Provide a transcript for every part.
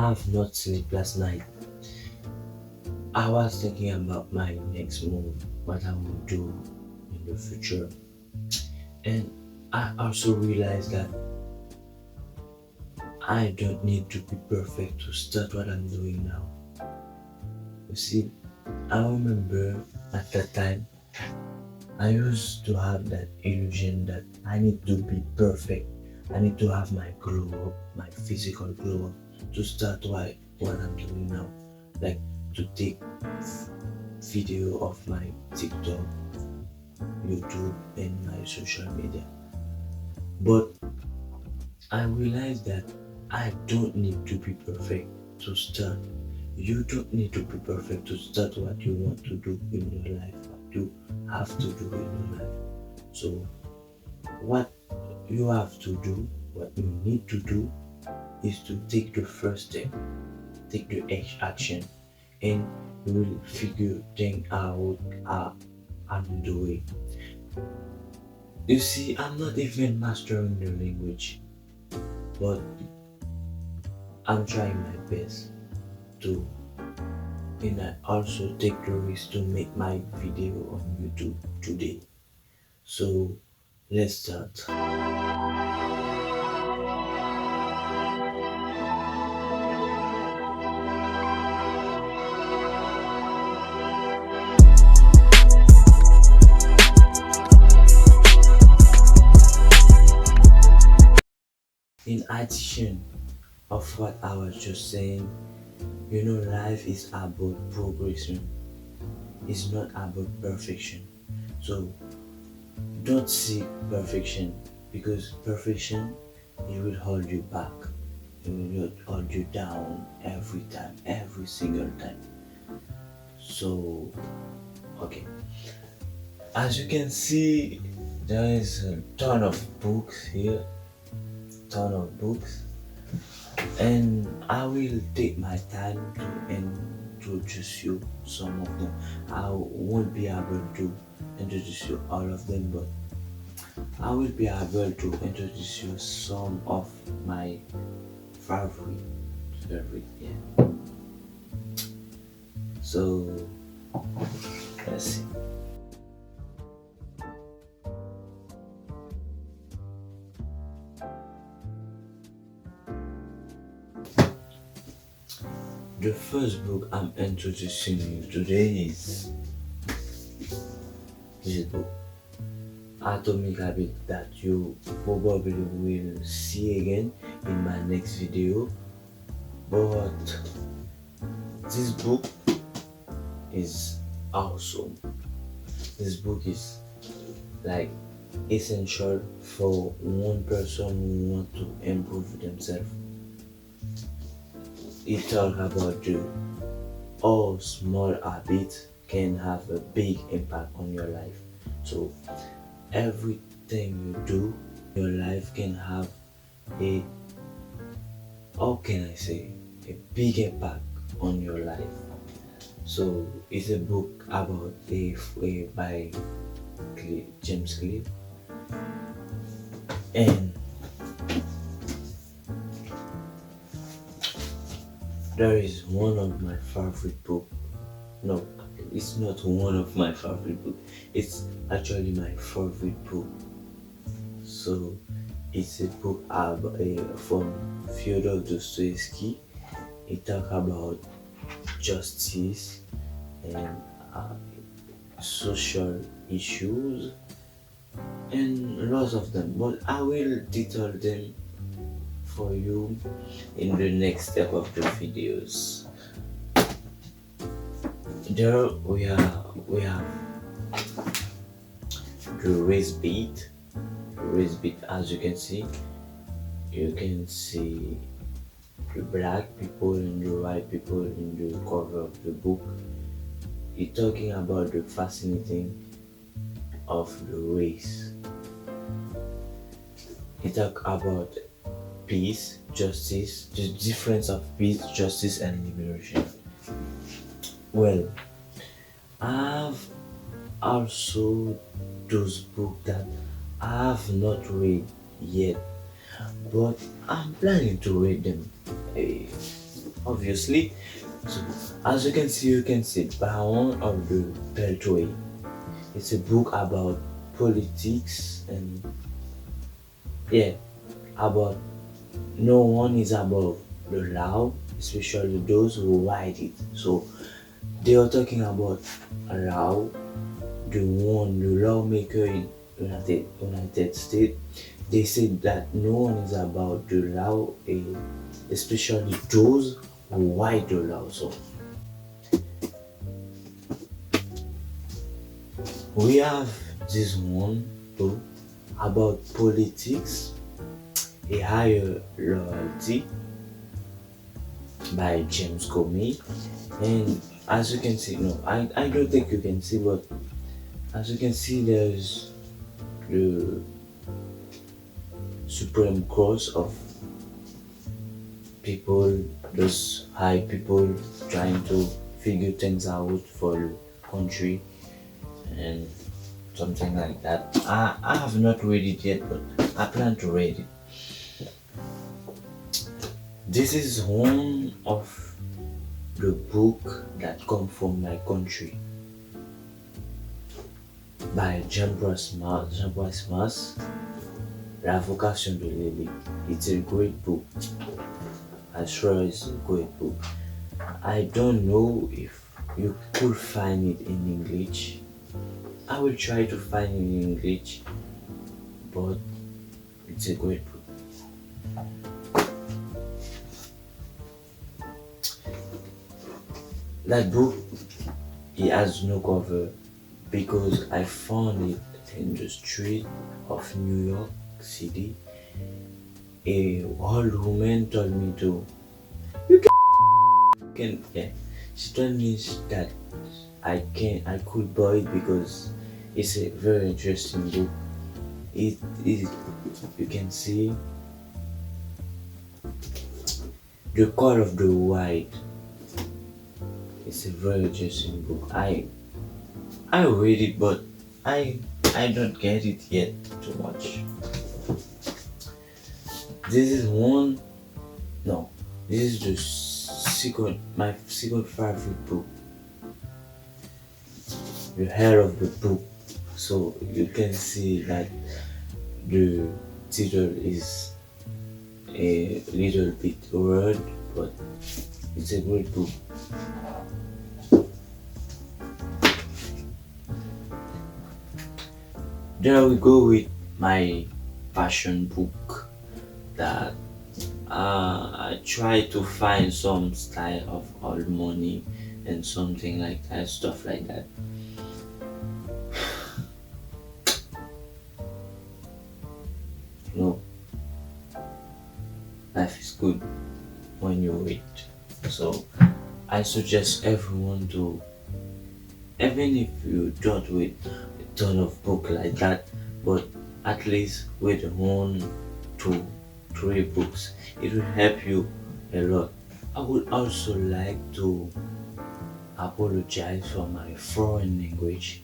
have not slept last night. I was thinking about my next move, what I will do in the future. And I also realized that I don't need to be perfect to start what I'm doing now. You see, I remember at that time I used to have that illusion that I need to be perfect. I need to have my glow up, my physical glow up to start what I'm doing now. Like to take video of my TikTok, YouTube, and my social media. But I realized that I don't need to be perfect to start. You don't need to be perfect to start what you want to do in your life, what you have to do in your life. So, what you have to do, what you need to do, is to take the first step, take the action, and you will figure things out I'm doing. You see, I'm not even mastering the language, but I'm trying my best to, and I also take the risk to make my video on YouTube today. So let's start. In addition of what I was just saying, life is about progression. It's not about perfection. So don't seek perfection because perfection it will hold you back. It will hold you down every time, every single time. So okay. As you can see, there is a ton of books here, ton of books, and I will take my time to introduce you some of them. I won't be able to introduce you all of them, but I will be able to introduce you some of my favorite, yeah. So let's see. The first book I'm introducing you today is this book, Atomic Habit, that you probably will see again in my next video. But this book is awesome. This book is like essential for one person who want to improve themselves. It talks about how small habits can have a big impact on your life. So everything you do, your life can have a, how can I say, a big impact on your life. So it's a book about by James Clear, and there is one of my favorite book. No, it's not one of my favorite book. It's actually my favorite book. So it's a book from Fyodor Dostoevsky. It talks about justice and social issues and lots of them. But I will detail them for you in the next step of the videos. There we have the race beat. As you can see the black people and the white people in the cover of the book. It's talking about the fascinating of the race. It talk about peace, justice, the difference of peace, justice, and liberation. Well, I've also those books that I have not read yet, but I'm planning to read them. obviously. So as you can see Baron of the Beltway. It's a book about politics and yeah, about no one is above the law, especially those who write it. So they are talking about law, the lawmaker in United States. They said that no one is about the law, especially those who write the law. So we have this one too about politics, a higher loyalty by James Comey. And as you can see, no, I don't think you can see, but as you can see, there's the supreme cross of people, those high people trying to figure things out for the country and something like that. I have not read it yet, but I plan to read it. This is one of the book that come from my country by Jean-Baptiste Mas, La Vocation de l'Élite. It's a great book. I swear it's a great book. I don't know if you could find it in English. I will try to find it in English, but it's a great book. That book, it has no cover because I found it in the street of New York City. A old woman told me to, you can, yeah. She told me that I could buy it because it's a very interesting book. It you can see the Call of the Wild. It's a very interesting book. I read it, but I don't get it yet too much. This is one. No, this is the my second favorite book. The hair of the book. So you can see that the title is a little bit weird, but it's a great book. There we go with my fashion book that I try to find some style of old money and something like that, stuff like that. You know, life is good when you read. So I suggest everyone to, even if you don't read a ton of book like that, but at least read one, two, three books. It will help you a lot. I would also like to apologize for my foreign language.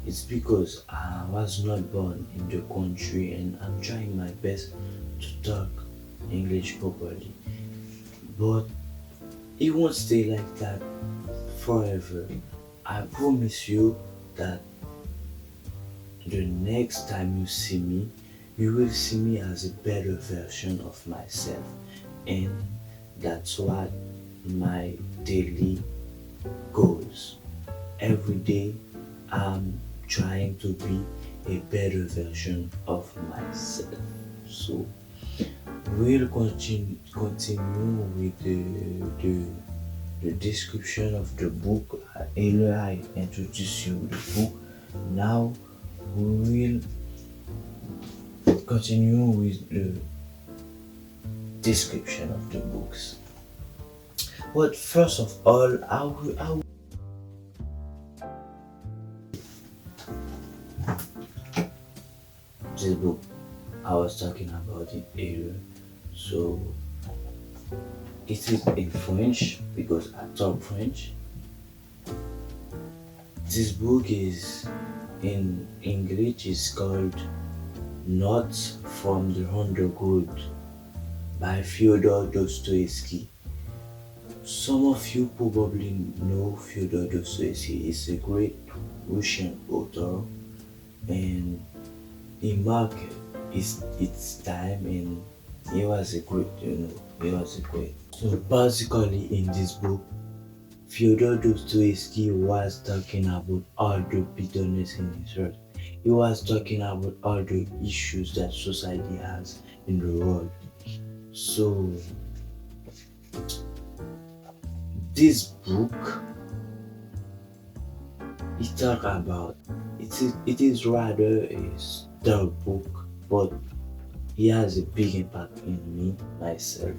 It's because I was not born in the country and I'm trying my best to talk English properly. But it won't stay like that forever. I promise you that the next time you see me, you will see me as a better version of myself. And that's what my daily goals. Every day I'm trying to be a better version of myself. So we'll continue with the description of the book. Earlier I introduced you the book. Now we will continue with the description of the books. But first of all, I will this book I was talking about it earlier. So it is in French because I talk French. This book is in English is called Notes from the Underground by Fyodor Dostoevsky. Some of you probably know Fyodor Dostoevsky is a great Russian author, and he marked its time, and he was a great, he was a great. So basically in this book, Fyodor Dostoevsky was talking about all the bitterness in his heart. He was talking about all the issues that society has in the world. So this book, it talk about, it is rather a dark book, but he has a big impact in me myself,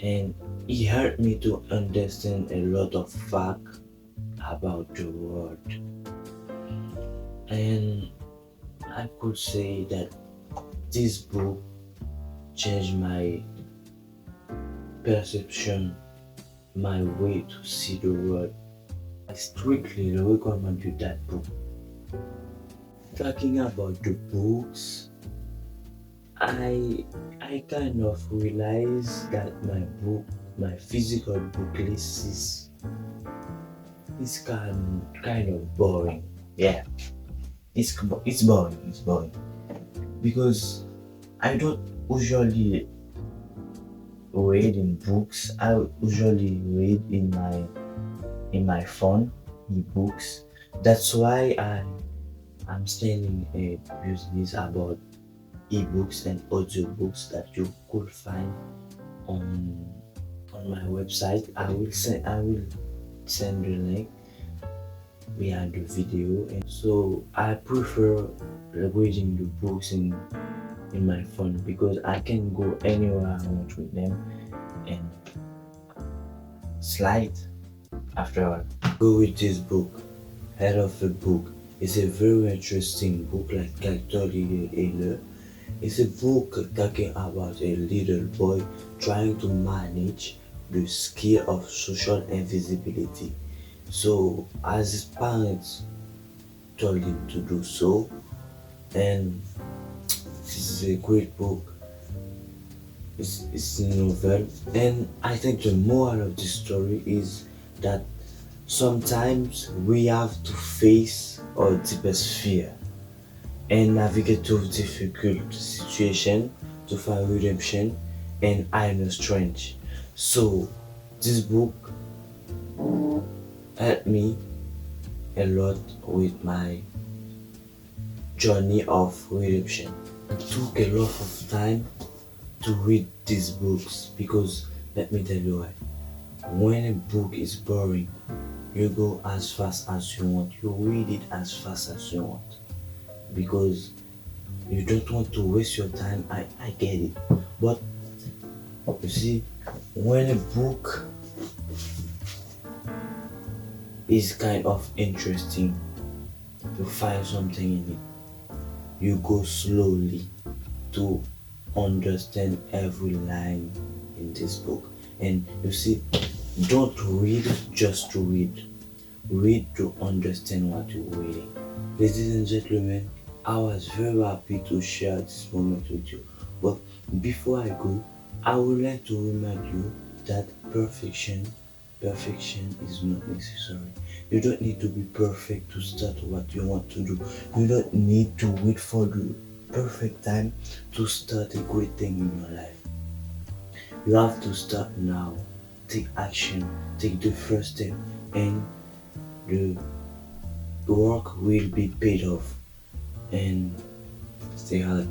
and he helped me to understand a lot of fact about the world. And I could say that this book changed my perception, my way to see the world. I strictly recommend you that book. Talking about the books, I kind of realized that my physical book list is kind of boring. Yeah, it's boring. It's boring because I don't usually read in books. I usually read in my phone, ebooks. That's why I'm starting a business about ebooks and audiobooks that you could find on my website. I will send the link behind the video. And so I prefer reading the books in my phone because I can go anywhere I want with them and slide after all. Go with this book. Head of the book is a very interesting book, like Calculated Taylor. It's a book talking about a little boy trying to manage the skill of social invisibility. So, as his parents told him to do so, and this is a great book. It's a novel, and I think the moral of the story is that sometimes we have to face our deepest fear and navigate through difficult situation to find redemption and inner strength. So this book helped me a lot with my journey of redemption. It took a lot of time to read these books because let me tell you why. When a book is boring, you go as fast as you want. You read it as fast as you want because you don't want to waste your time. I get it. But you see, when a book is kind of interesting, you find something in it. You go slowly to understand every line in this book. And you see, don't read just to read. Read to understand what you're reading. Ladies and gentlemen, I was very happy to share this moment with you. But before I go, I would like to remind you that perfection is not necessary. You don't need to be perfect to start what you want to do. You don't need to wait for the perfect time to start a great thing in your life. You have to start now. Take action, take the first step, and the work will be paid off. And stay hard.